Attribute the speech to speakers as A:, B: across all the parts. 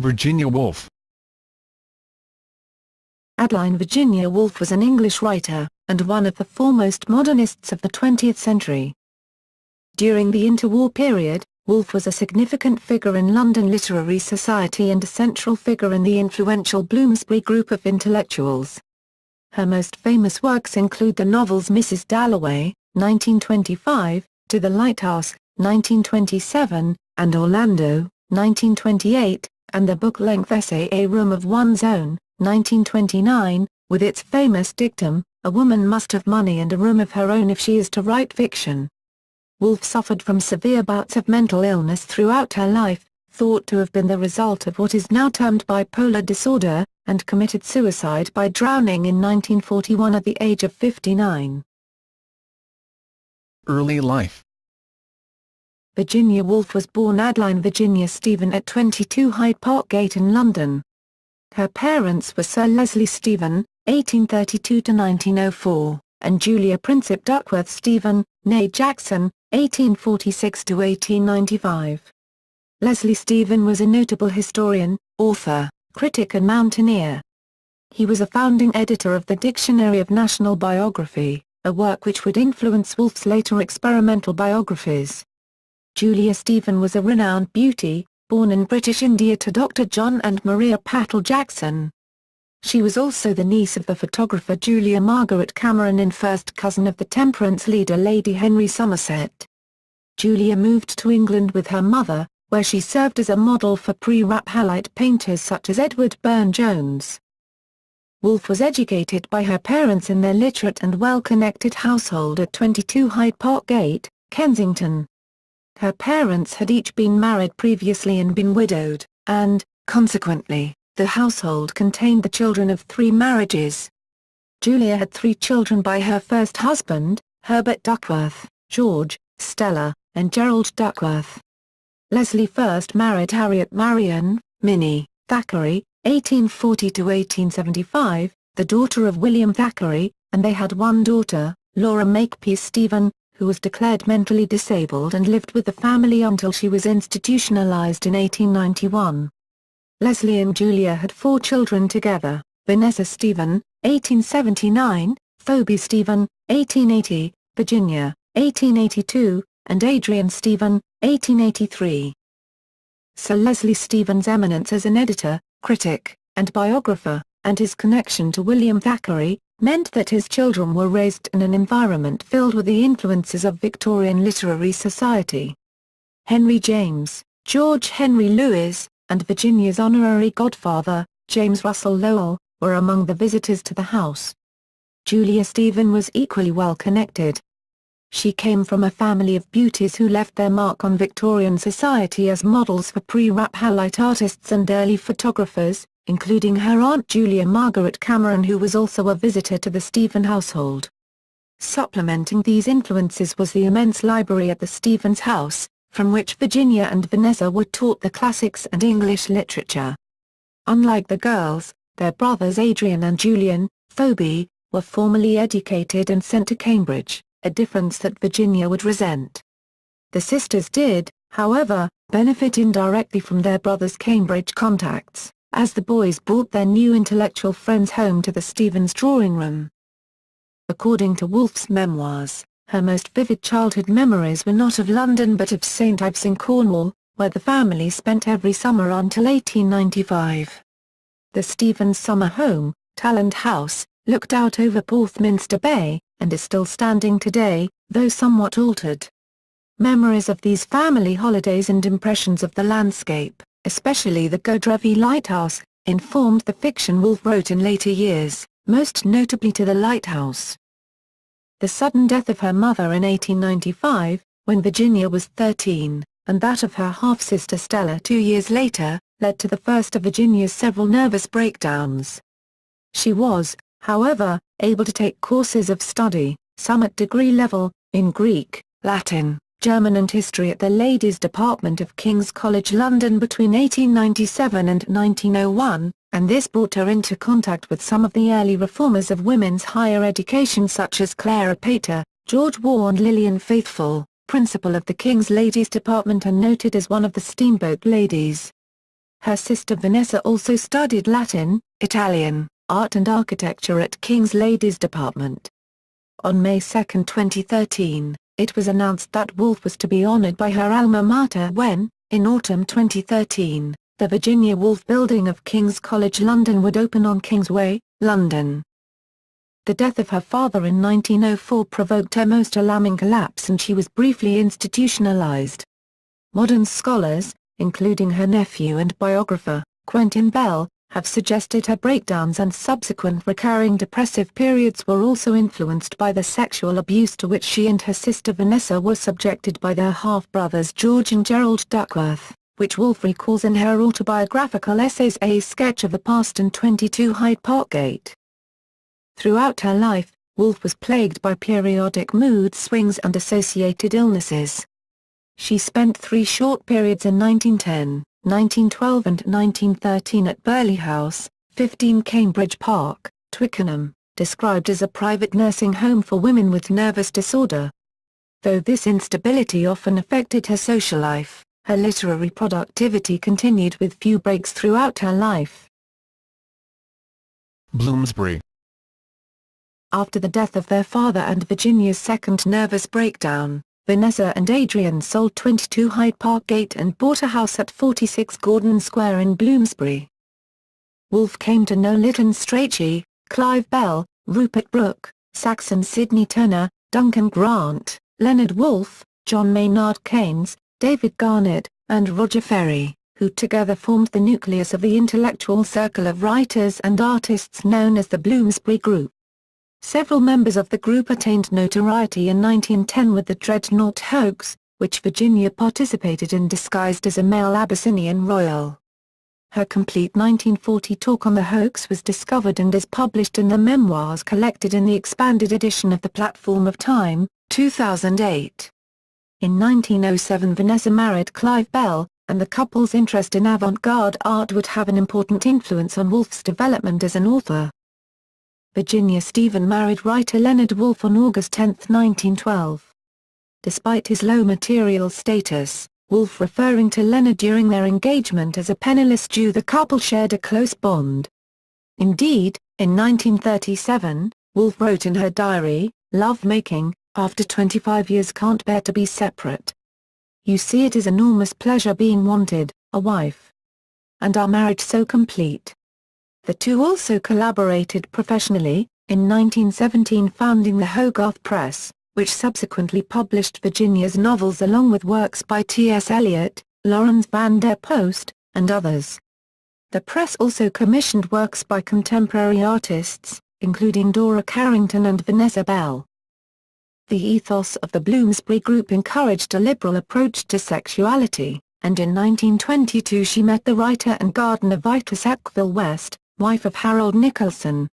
A: Virginia Woolf.
B: Adeline Virginia Woolf was an English writer, and one of the foremost modernists of the 20th century. During the interwar period, Woolf was a significant figure in London literary society and a central figure in the influential Bloomsbury group of intellectuals. Her most famous works include the novels Mrs. Dalloway, 1925, To the Lighthouse, 1927, and Orlando, 1928, and the book-length essay A Room of One's Own, 1929, with its famous dictum, "A woman must have money and a room of her own if she is to write fiction." Woolf suffered from severe bouts of mental illness throughout her life, thought to have been the result of what is now termed bipolar disorder, and committed suicide by drowning in 1941 at the age of 59.
A: Early life.
B: Virginia Woolf was born Adeline Virginia Stephen at 22 Hyde Park Gate in London. Her parents were Sir Leslie Stephen, 1832–1904, and Julia Princip Duckworth Stephen, née Jackson, 1846–1895. Leslie Stephen was a notable historian, author, critic and mountaineer. He was a founding editor of the Dictionary of National Biography, a work which would influence Woolf's later experimental biographies. Julia Stephen was a renowned beauty, born in British India to Dr. John and Maria Patel Jackson. She was also the niece of the photographer Julia Margaret Cameron and first cousin of the temperance leader Lady Henry Somerset. Julia moved to England with her mother, where she served as a model for pre-Raphaelite painters such as Edward Burne-Jones. Woolf was educated by her parents in their literate and well-connected household at 22 Hyde Park Gate, Kensington. Her parents had each been married previously and been widowed, and, consequently, the household contained the children of 3 marriages. Julia had 3 children by her first husband, Herbert Duckworth, George, Stella, and Gerald Duckworth. Leslie first married Harriet Marion, Minnie, Thackeray, 1840–1875, the daughter of William Thackeray, and they had 1 daughter, Laura Makepeace Stephen, who was declared mentally disabled and lived with the family until she was institutionalized in 1891. Leslie and Julia had 4 children together: Vanessa Stephen, 1879, Phoebe Stephen, 1880, Virginia, 1882, and Adrian Stephen, 1883. Sir Leslie Stephen's eminence as an editor, critic, and biographer, and his connection to William Thackeray, meant that his children were raised in an environment filled with the influences of Victorian literary society. Henry James, George Henry Lewes, and Virginia's honorary godfather, James Russell Lowell, were among the visitors to the house. Julia Stephen was equally well connected. She came from a family of beauties who left their mark on Victorian society as models for pre-Raphaelite artists and early photographers, including her aunt Julia Margaret Cameron, who was also a visitor to the Stephen household. Supplementing these influences was the immense library at the Stevens house, from which Virginia and Vanessa were taught the classics and English literature. Unlike the girls, their brothers Adrian and Julian, Phoebe, were formally educated and sent to Cambridge, a difference that Virginia would resent. The sisters did, however, benefit indirectly from their brothers' Cambridge contacts, as the boys brought their new intellectual friends home to the Stevens drawing room. According to Woolf's memoirs, her most vivid childhood memories were not of London but of St Ives in Cornwall, where the family spent every summer until 1895. The Stevens' summer home, Talland House, looked out over Porthminster Bay, and is still standing today, though somewhat altered. Memories of these family holidays and impressions of the landscape, especially the Godrevy Lighthouse, informed the fiction Woolf wrote in later years, most notably To the Lighthouse. The sudden death of her mother in 1895, when Virginia was 13, and that of her half-sister Stella 2 years later, led to the first of Virginia's several nervous breakdowns. She was, however, able to take courses of study, some at degree level, in Greek, Latin, German and history at the Ladies' Department of King's College London between 1897 and 1901, and this brought her into contact with some of the early reformers of women's higher education such as Clara Pater, George Waugh and Lillian Faithfull, principal of the King's Ladies' Department and noted as one of the Steamboat Ladies. Her sister Vanessa also studied Latin, Italian, art and architecture at King's Ladies Department. On May 2, 2013, it was announced that Woolf was to be honored by her alma mater when, in autumn 2013, the Virginia Woolf Building of King's College London would open on Kingsway, London. The death of her father in 1904 provoked her most alarming collapse and she was briefly institutionalized. Modern scholars, including her nephew and biographer, Quentin Bell, have suggested her breakdowns and subsequent recurring depressive periods were also influenced by the sexual abuse to which she and her sister Vanessa were subjected by their half-brothers George and Gerald Duckworth, which Woolf recalls in her autobiographical essays A Sketch of the Past and 22 Hyde Park Gate. Throughout her life, Woolf was plagued by periodic mood swings and associated illnesses. She spent 3 short periods in 1910, 1912 and 1913 at Burleigh House, 15 Cambridge Park, Twickenham, described as a private nursing home for women with nervous disorder. Though this instability often affected her social life, her literary productivity continued with few breaks throughout her life.
A: Bloomsbury.
B: After the death of their father and Virginia's second nervous breakdown, Vanessa and Adrian sold 22 Hyde Park Gate and bought a house at 46 Gordon Square in Bloomsbury. Woolf came to know Lytton Strachey, Clive Bell, Rupert Brooke, Saxon Sidney Turner, Duncan Grant, Leonard Woolf, John Maynard Keynes, David Garnett, and Roger Ferry, who together formed the nucleus of the intellectual circle of writers and artists known as the Bloomsbury Group. Several members of the group attained notoriety in 1910 with the Dreadnought hoax, which Virginia participated in disguised as a male Abyssinian royal. Her complete 1940 talk on the hoax was discovered and is published in the memoirs collected in the expanded edition of The Platform of Time, 2008. In 1907 Vanessa married Clive Bell, and the couple's interest in avant-garde art would have an important influence on Woolf's development as an author. Virginia Stephen married writer Leonard Woolf on August 10, 1912. Despite his low material status, Woolf referring to Leonard during their engagement as a penniless Jew, the couple shared a close bond. Indeed, in 1937, Woolf wrote in her diary, "Love-making, after 25 years can't bear to be separate. You see it is enormous pleasure being wanted, a wife. And our marriage so complete." The two also collaborated professionally, in 1917 founding the Hogarth Press, which subsequently published Virginia's novels along with works by T.S. Eliot, Lawrence van der Post, and others. The press also commissioned works by contemporary artists, including Dora Carrington and Vanessa Bell. The ethos of the Bloomsbury Group encouraged a liberal approach to sexuality, and in 1922 she met the writer and gardener Vita Sackville West, wife of Harold Nicolson.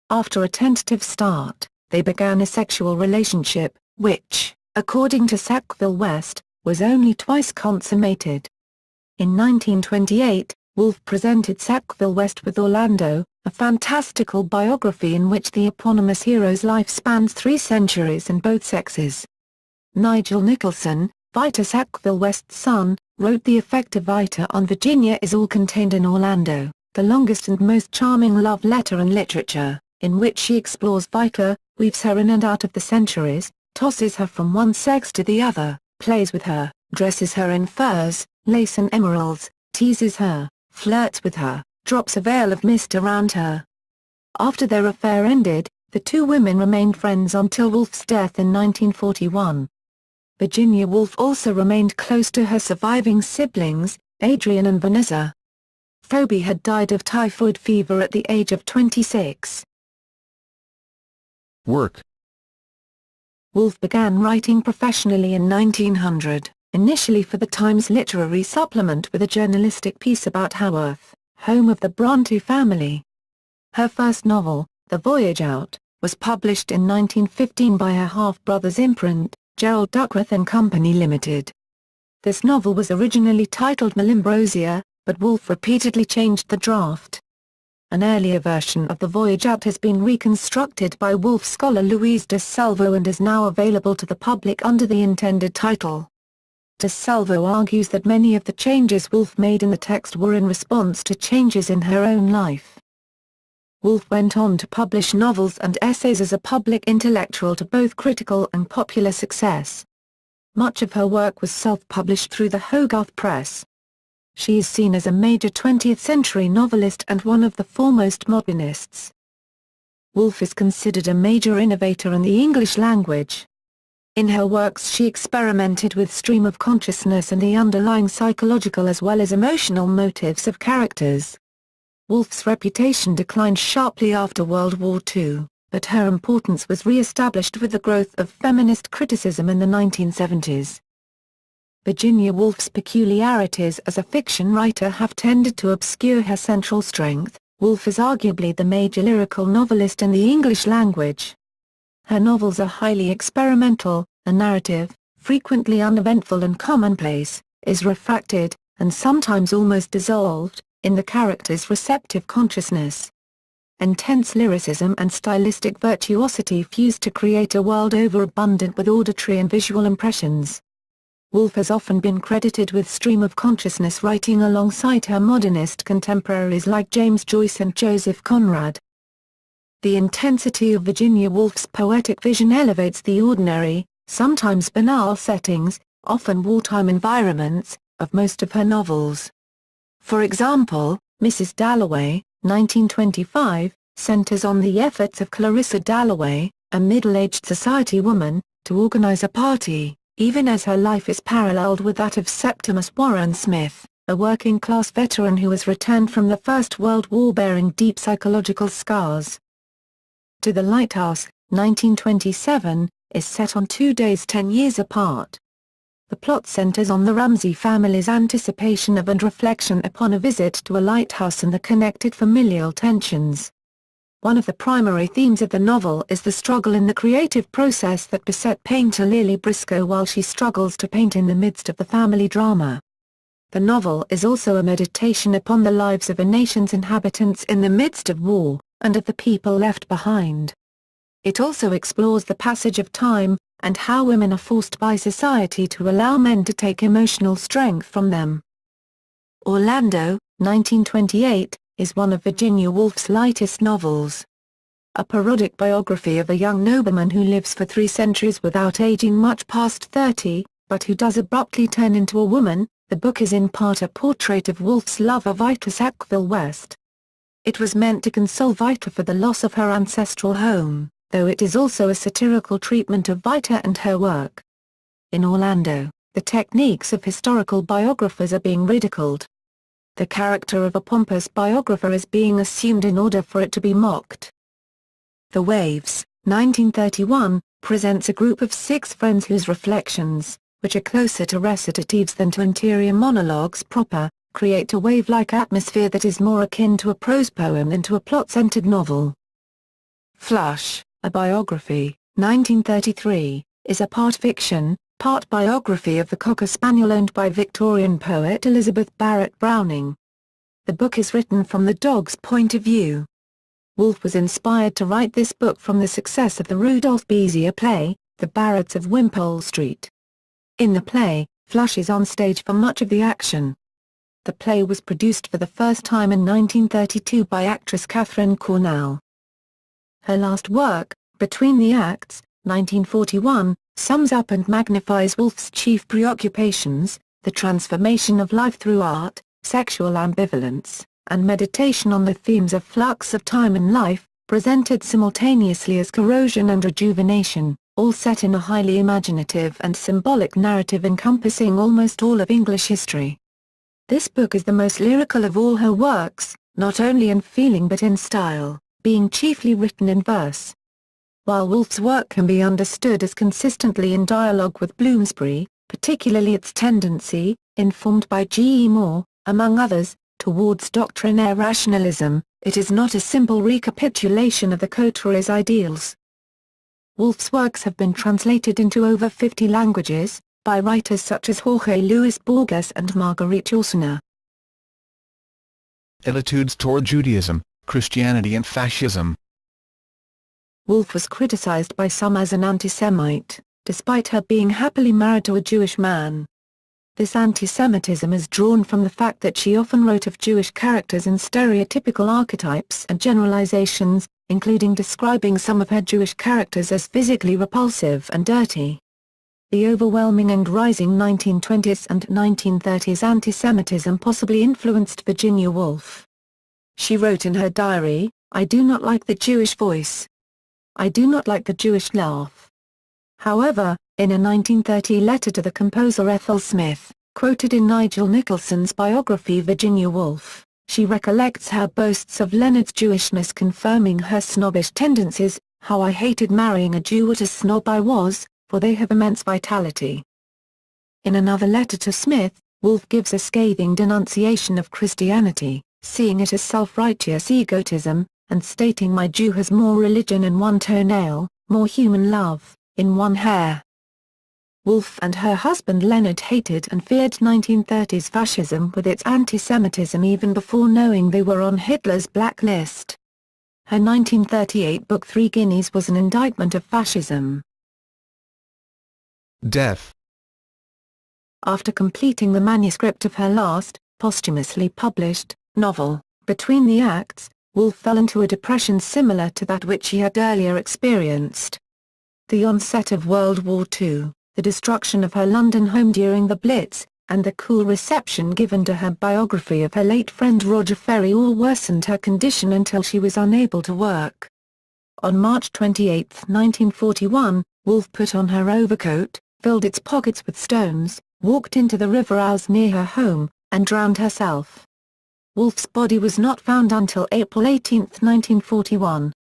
B: After a tentative start, they began a sexual relationship, which, according to Sackville West, was only twice consummated. In 1928, Woolf presented Sackville West with Orlando, a fantastical biography in which the eponymous hero's life spans 3 centuries and both sexes. Nigel Nicholson, Vita Sackville West's son, wrote the effect of Vita on Virginia is all contained in Orlando, the longest and most charming love letter in literature, in which she explores Vita, weaves her in and out of the centuries, tosses her from one sex to the other, plays with her, dresses her in furs, lace and emeralds, teases her, flirts with her, drops a veil of mist around her. After their affair ended, the two women remained friends until Woolf's death in 1941. Virginia Woolf also remained close to her surviving siblings, Adrian and Vanessa. Phoebe had died of typhoid fever at the age of 26.
A: Work.
B: Woolf began writing professionally in 1900, initially for the Times literary supplement with a journalistic piece about Haworth, home of the Bronte family. Her first novel, The Voyage Out, was published in 1915 by her half-brother's imprint, Gerald Duckworth and Company Limited. This novel was originally titled Malimbrosia, but Woolf repeatedly changed the draft. An earlier version of The Voyage Out has been reconstructed by Woolf scholar Louise de Salvo and is now available to the public under the intended title. Mr. Salvo argues that many of the changes Woolf made in the text were in response to changes in her own life. Woolf went on to publish novels and essays as a public intellectual to both critical and popular success. Much of her work was self-published through the Hogarth Press. She is seen as a major 20th-century novelist and one of the foremost modernists. Woolf is considered a major innovator in the English language. In her works she experimented with stream of consciousness and the underlying psychological as well as emotional motives of characters. Woolf's reputation declined sharply after World War II, but her importance was re-established with the growth of feminist criticism in the 1970s. Virginia Woolf's peculiarities as a fiction writer have tended to obscure her central strength. Woolf is arguably the major lyrical novelist in the English language. Her novels are highly experimental, a narrative, frequently uneventful and commonplace, is refracted, and sometimes almost dissolved, in the character's receptive consciousness. Intense lyricism and stylistic virtuosity fuse to create a world overabundant with auditory and visual impressions. Woolf has often been credited with stream of consciousness writing alongside her modernist contemporaries like James Joyce and Joseph Conrad. The intensity of Virginia Woolf's poetic vision elevates the ordinary, sometimes banal settings, often wartime environments, of most of her novels. For example, Mrs. Dalloway, 1925, centers on the efforts of Clarissa Dalloway, a middle-aged society woman, to organize a party, even as her life is paralleled with that of Septimus Warren Smith, a working-class veteran who has returned from the First World War bearing deep psychological scars. To the Lighthouse, 1927, is set on 2 days 10 years apart. The plot centers on the Ramsay family's anticipation of and reflection upon a visit to a lighthouse and the connected familial tensions. One of the primary themes of the novel is the struggle in the creative process that beset painter Lily Briscoe while she struggles to paint in the midst of the family drama. The novel is also a meditation upon the lives of a nation's inhabitants in the midst of war, and of the people left behind. It also explores the passage of time, and how women are forced by society to allow men to take emotional strength from them. Orlando, 1928, is one of Virginia Woolf's lightest novels. A parodic biography of a young nobleman who lives for 3 centuries without aging much past 30, but who does abruptly turn into a woman, the book is in part a portrait of Woolf's love of Vita Sackville West. It was meant to console Vita for the loss of her ancestral home, though it is also a satirical treatment of Vita and her work. In Orlando, the techniques of historical biographers are being ridiculed. The character of a pompous biographer is being assumed in order for it to be mocked. The Waves, 1931, presents a group of 6 friends whose reflections, which are closer to recitatives than to interior monologues proper, create a wave-like atmosphere that is more akin to a prose poem than to a plot-centered novel. Flush, a biography, 1933, is a part fiction, part biography of the Cocker Spaniel owned by Victorian poet Elizabeth Barrett Browning. The book is written from the dog's point of view. Woolf was inspired to write this book from the success of the Rudolph Bezier play, The Barretts of Wimpole Street. In the play, Flush is on stage for much of the action. The play was produced for the first time in 1932 by actress Catherine Cornell. Her last work, Between the Acts, 1941, sums up and magnifies Woolf's chief preoccupations, the transformation of life through art, sexual ambivalence, and meditation on the themes of flux of time and life, presented simultaneously as corrosion and rejuvenation, all set in a highly imaginative and symbolic narrative encompassing almost all of English history. This book is the most lyrical of all her works, not only in feeling but in style, being chiefly written in verse. While Woolf's work can be understood as consistently in dialogue with Bloomsbury, particularly its tendency, informed by G. E. Moore, among others, towards doctrinaire rationalism, it is not a simple recapitulation of the coteries' ideals. Woolf's works have been translated into over 50 languages, by writers such as Jorge Luis Borges and Marguerite Yourcenar.
A: Attitudes toward Judaism, Christianity and fascism.
B: Woolf was criticized by some as an anti-Semite, despite her being happily married to a Jewish man. This anti-Semitism is drawn from the fact that she often wrote of Jewish characters in stereotypical archetypes and generalizations, including describing some of her Jewish characters as physically repulsive and dirty. The overwhelming and rising 1920s and 1930s anti-Semitism possibly influenced Virginia Woolf. She wrote in her diary, "I do not like the Jewish voice. I do not like the Jewish laugh." However, in a 1930 letter to the composer Ethel Smith, quoted in Nigel Nicholson's biography Virginia Woolf, she recollects her boasts of Leonard's Jewishness confirming her snobbish tendencies, "How I hated marrying a Jew, what a snob I was, for they have immense vitality." In another letter to Smith, Woolf gives a scathing denunciation of Christianity, seeing it as self-righteous egotism, and stating, "My Jew has more religion in one toenail, more human love in one hair." Woolf and her husband Leonard hated and feared 1930s fascism with its anti-Semitism even before knowing they were on Hitler's black list. Her 1938 book Three Guineas was an indictment of fascism.
A: Death.
B: After completing the manuscript of her last, posthumously published, novel, Between the Acts, Woolf fell into a depression similar to that which she had earlier experienced. The onset of World War II, the destruction of her London home during the Blitz, and the cool reception given to her biography of her late friend Roger Ferry all worsened her condition until she was unable to work. On March 28, 1941, Woolf put on her overcoat, filled its pockets with stones, walked into the River Ouse near her home, and drowned herself. Woolf's body was not found until April 18, 1941.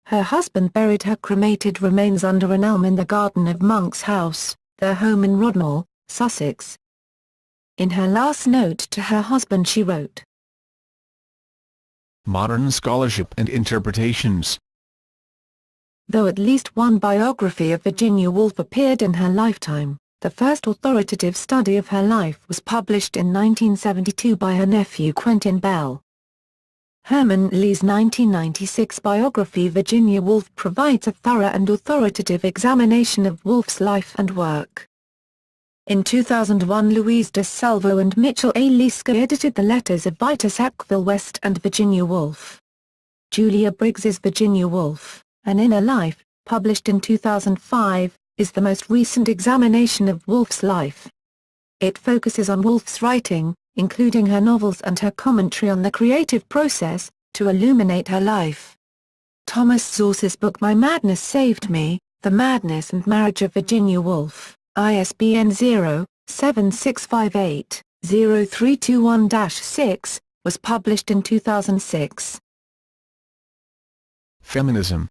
B: Her husband buried her cremated remains under an elm in the garden of Monk's house, their home in Rodmore, Sussex. In her last note to her husband she wrote,
A: Modern scholarship and interpretations.
B: Though at least one biography of Virginia Woolf appeared in her lifetime, the first authoritative study of her life was published in 1972 by her nephew Quentin Bell. Herman Lee's 1996 biography Virginia Woolf provides a thorough and authoritative examination of Woolf's life and work. In 2001 Louise De Salvo and Mitchell A. Liska edited the letters of Vita Sackville West and Virginia Woolf. Julia Briggs's Virginia Woolf, An Inner Life, published in 2005, is the most recent examination of Woolf's life. It focuses on Woolf's writing, including her novels and her commentary on the creative process, to illuminate her life. Thomas Zorse's book My Madness Saved Me, The Madness and Marriage of Virginia Woolf, ISBN 0-7658-0321-6, was published in 2006.
A: Feminism.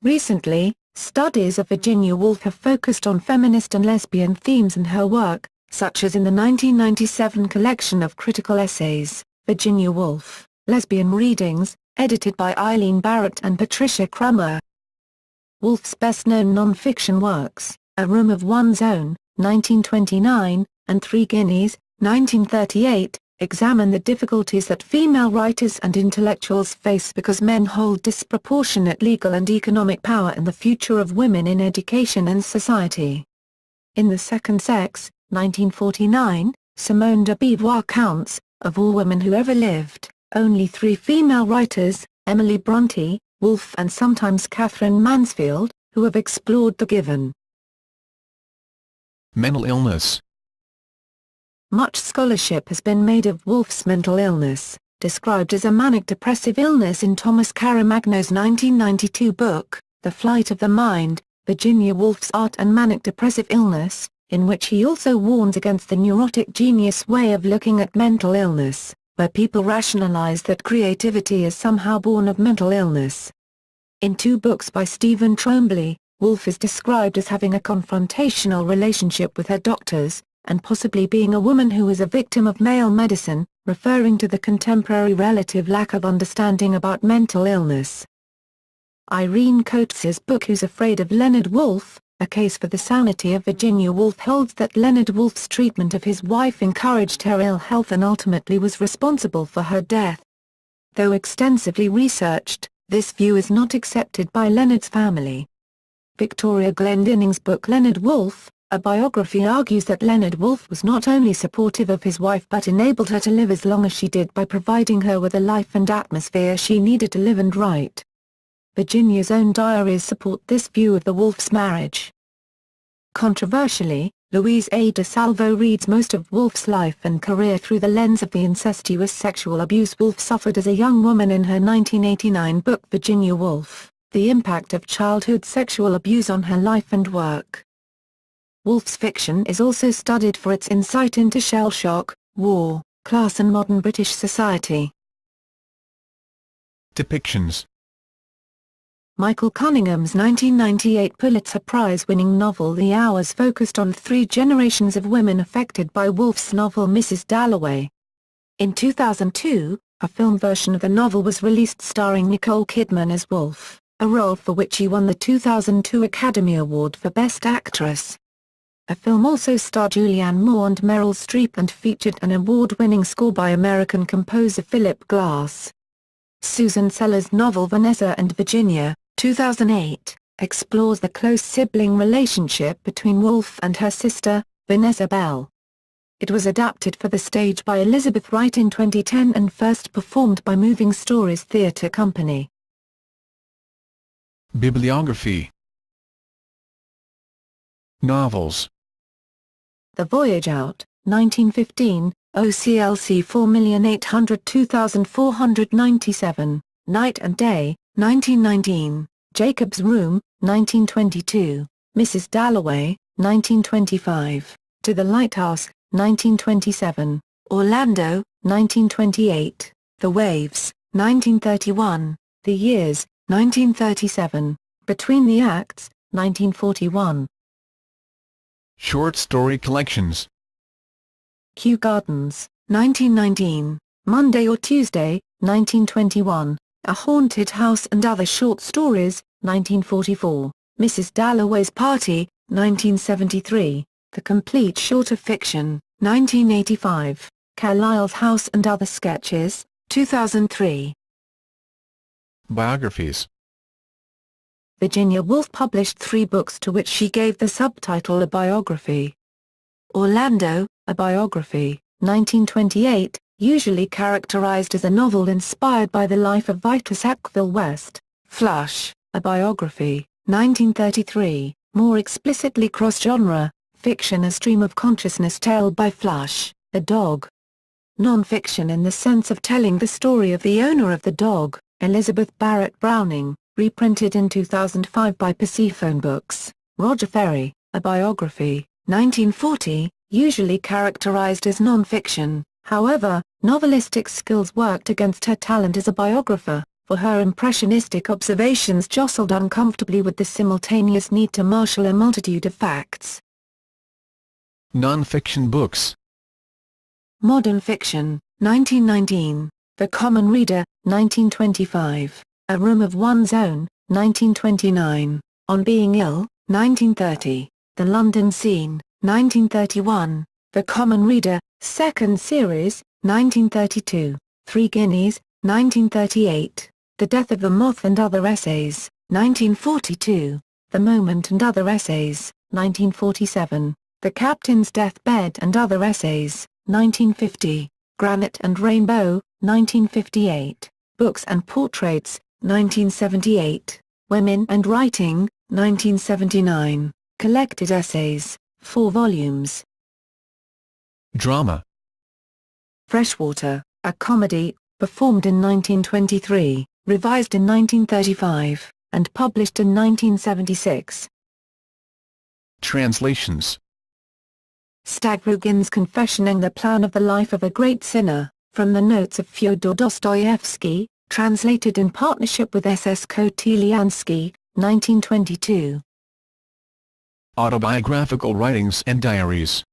B: Recently, studies of Virginia Woolf have focused on feminist and lesbian themes in her work, such as in the 1997 collection of critical essays, Virginia Woolf, Lesbian Readings, edited by Eileen Barrett and Patricia Cramer. Woolf's best-known non-fiction works, A Room of One's Own, 1929, and Three Guineas, 1938, examine the difficulties that female writers and intellectuals face because men hold disproportionate legal and economic power in the future of women in education and society. In The Second Sex, 1949, Simone de Beauvoir counts, of all women who ever lived, only 3 female writers, Emily Bronte, Woolf and sometimes Catherine Mansfield, who have explored the given.
A: Mental illness.
B: Much scholarship has been made of Woolf's mental illness, described as a manic-depressive illness in Thomas Caramagno's 1992 book, The Flight of the Mind, Virginia Woolf's Art and Manic-Depressive Illness, in which he also warns against the neurotic genius way of looking at mental illness, where people rationalize that creativity is somehow born of mental illness. In 2 books by Stephen Trombley, Woolf is described as having a confrontational relationship with her doctors, and possibly being a woman who is a victim of male medicine, referring to the contemporary relative lack of understanding about mental illness. Irene Coates's book Who's Afraid of Leonard Woolf? A Case for the Sanity of Virginia Woolf holds that Leonard Woolf's treatment of his wife encouraged her ill health and ultimately was responsible for her death. Though extensively researched, this view is not accepted by Leonard's family. Victoria Glendinnings's book Leonard Woolf, A biography argues that Leonard Woolf was not only supportive of his wife but enabled her to live as long as she did by providing her with the life and atmosphere she needed to live and write. Virginia's own diaries support this view of the Woolf's marriage. Controversially, Louise A. DeSalvo reads most of Woolf's life and career through the lens of the incestuous sexual abuse Woolf suffered as a young woman in her 1989 book Virginia Woolf, The Impact of Childhood Sexual Abuse on Her Life and Work. Woolf's fiction is also studied for its insight into shell shock, war, class and modern British society.
A: Depictions.
B: Michael Cunningham's 1998 Pulitzer Prize-winning novel The Hours focused on 3 generations of women affected by Woolf's novel Mrs. Dalloway. In 2002, a film version of the novel was released starring Nicole Kidman as Woolf, a role for which she won the 2002 Academy Award for Best Actress. The film also starred Julianne Moore and Meryl Streep and featured an award-winning score by American composer Philip Glass. Susan Sellers' novel Vanessa and Virginia, 2008, explores the close sibling relationship between Woolf and her sister, Vanessa Bell. It was adapted for the stage by Elizabeth Wright in 2010 and first performed by Moving Stories Theatre Company.
A: Bibliography. Novels.
B: The Voyage Out, 1915, OCLC 4,802,497, Night and Day, 1919, Jacob's Room, 1922, Mrs. Dalloway, 1925, To the Lighthouse, 1927, Orlando, 1928, The Waves, 1931, The Years, 1937, Between the Acts, 1941.
A: Short story collections.
B: Kew Gardens, 1919, Monday or Tuesday, 1921, A Haunted House and Other Short Stories, 1944, Mrs. Dalloway's Party, 1973, The Complete Shorter Fiction, 1985, Carlyle's House and Other Sketches, 2003.
A: Biographies.
B: Virginia Woolf published 3 books to which she gave the subtitle A Biography. Orlando, A Biography, 1928, usually characterized as a novel inspired by the life of Vitus Sackville West. Flush, A Biography, 1933, more explicitly cross-genre, fiction A Stream of Consciousness told by Flush, a dog. Non-fiction in the sense of telling the story of the owner of the dog, Elizabeth Barrett Browning, reprinted in 2005 by Persephone Books. Roger Ferry, A Biography, 1940, usually characterized as non-fiction, however, novelistic skills worked against her talent as a biographer, for her impressionistic observations jostled uncomfortably with the simultaneous need to marshal a multitude of facts.
A: Non-fiction books.
B: Modern Fiction, 1919, The Common Reader, 1925, A Room of One's Own, 1929, On Being Ill, 1930, The London Scene, 1931, The Common Reader, 2nd Series, 1932, Three Guineas, 1938, The Death of the Moth and Other Essays, 1942, The Moment and Other Essays, 1947, The Captain's Deathbed and Other Essays, 1950, Granite and Rainbow, 1958, Books and Portraits, 1978, Women and Writing, 1979, Collected Essays, 4 volumes.
A: Drama.
B: Freshwater, a comedy, performed in 1923, revised in 1935, and published in 1976.
A: Translations.
B: Stavrogin's Confession and the Plan of the Life of a Great Sinner, from the Notes of Fyodor Dostoevsky, translated in partnership with S.S. Koteliansky, 1922.
A: Autobiographical writings and diaries.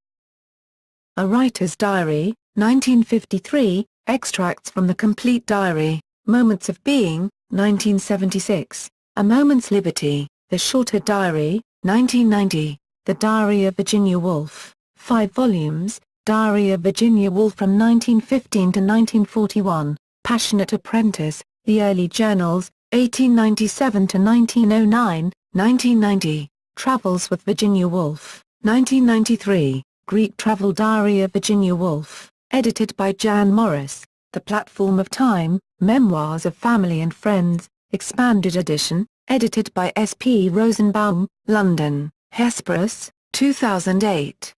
B: A Writer's Diary, 1953, extracts from the Complete Diary, Moments of Being, 1976, A Moment's Liberty, The Shorter Diary, 1990, The Diary of Virginia Woolf, 5 volumes, Diary of Virginia Woolf from 1915 to 1941, Passionate Apprentice, The Early Journals, 1897 to 1909, 1990, Travels with Virginia Woolf, 1993, Greek Travel Diary of Virginia Woolf, edited by Jan Morris, The Platform of Time, Memoirs of Family and Friends, expanded edition, edited by S. P. Rosenbaum, London, Hesperus, 2008.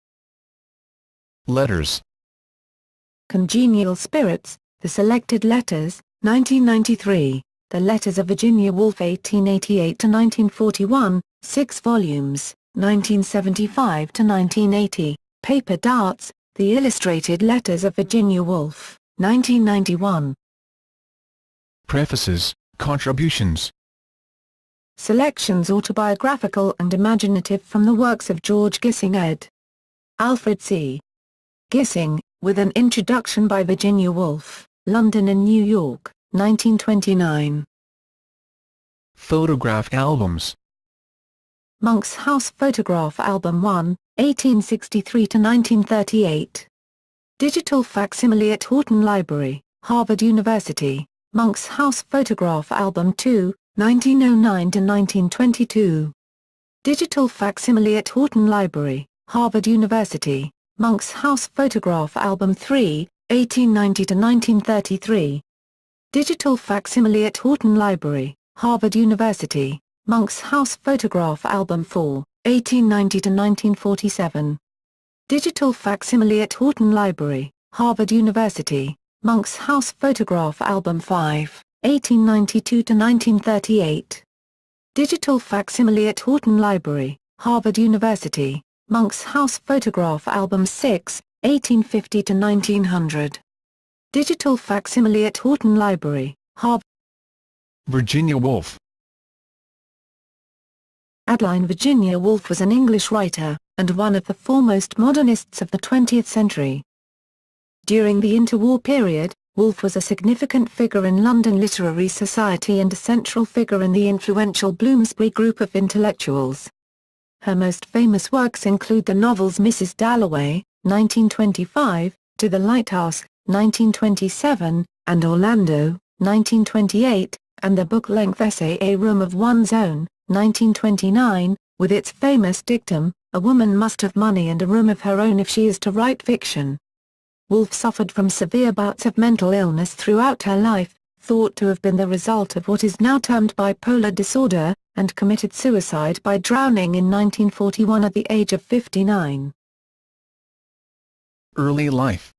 A: Letters.
B: Congenial Spirits, The Selected Letters, 1993, The Letters of Virginia Woolf 1888–1941, 6 volumes, 1975–1980, Paper Darts, The Illustrated Letters of Virginia Woolf, 1991.
A: Prefaces, contributions.
B: Selections autobiographical and imaginative from the works of George Gissing ed. Alfred C. Gissing, with an introduction by Virginia Woolf, London and New York, 1929.
A: Photograph albums.
B: Monk's House Photograph Album 1, 1863–1938. Digital facsimile at Houghton Library, Harvard University, Monk's House Photograph Album 2, 1909–1922. Digital facsimile at Houghton Library, Harvard University, Monk's House Photograph Album 3, 1890–1933. Digital facsimile at Houghton Library, Harvard University, Monk's House Photograph Album 4, 1890–1947. Digital facsimile at Houghton Library, Harvard University, Monk's House Photograph Album 5, 1892–1938. Digital facsimile at Houghton Library, Harvard University, Monk's House Photograph Album 6, 1850–1900. Digital facsimile at Houghton Library, Harvard.
A: Virginia Woolf.
B: Adeline Virginia Woolf was an English writer, and one of the foremost modernists of the 20th century. During the interwar period, Woolf was a significant figure in London literary society and a central figure in the influential Bloomsbury group of intellectuals. Her most famous works include the novels Mrs. Dalloway, 1925, To the Lighthouse, 1927, and Orlando, 1928, and the book-length essay A Room of One's Own, 1929, with its famous dictum, "A woman must have money and a room of her own if she is to write fiction." Woolf suffered from severe bouts of mental illness throughout her life, thought to have been the result of what is now termed bipolar disorder, and committed suicide by drowning in 1941 at the age of 59.
A: Early life.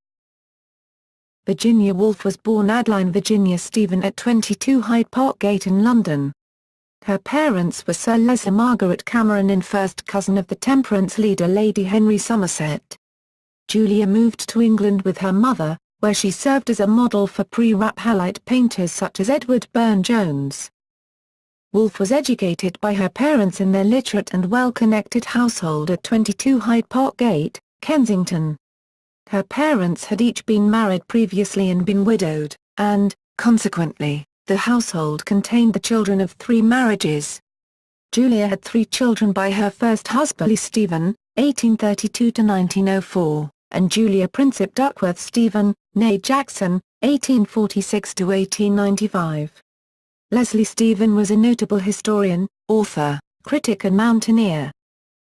B: Virginia Woolf was born Adeline Virginia Stephen at 22 Hyde Park Gate in London. Her parents were Sir Leslie Margaret Cameron and first cousin of the temperance leader Lady Henry Somerset. Julia moved to England with her mother, where she served as a model for pre-Raphaelite painters such as Edward Burne-Jones. Woolf was educated by her parents in their literate and well-connected household at 22 Hyde Park Gate, Kensington. Her parents had each been married previously and been widowed, and, consequently, the household contained the children of 3 marriages. Julia had 3 children by her first husband Stephen, 1832–1904, and Julia Princip Duckworth Stephen, née Jackson, 1846–1895. Leslie Stephen was a notable historian, author, critic and mountaineer.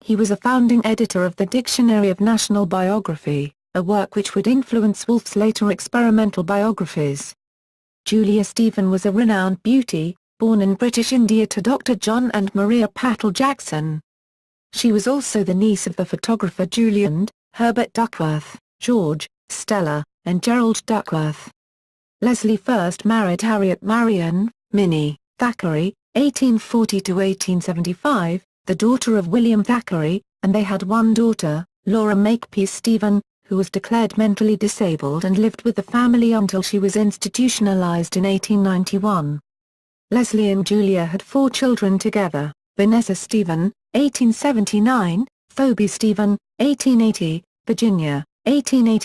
B: He was a founding editor of the Dictionary of National Biography, a work which would influence Woolf's later experimental biographies. Julia Stephen was a renowned beauty, born in British India to Dr. John and Maria Patel Jackson. She was also the niece of the photographer Julian, Herbert Duckworth, George, Stella, and Gerald Duckworth. Leslie first married Harriet Marion, Minnie, Thackeray, 1840–1875, the daughter of William Thackeray, and they had one daughter, Laura Makepeace Stephen, who was declared mentally disabled and lived with the family until she was institutionalized in 1891. Leslie and Julia had 4 children together: Vanessa Stephen, 1879, Phoebe Stephen, 1880, Virginia, 1880,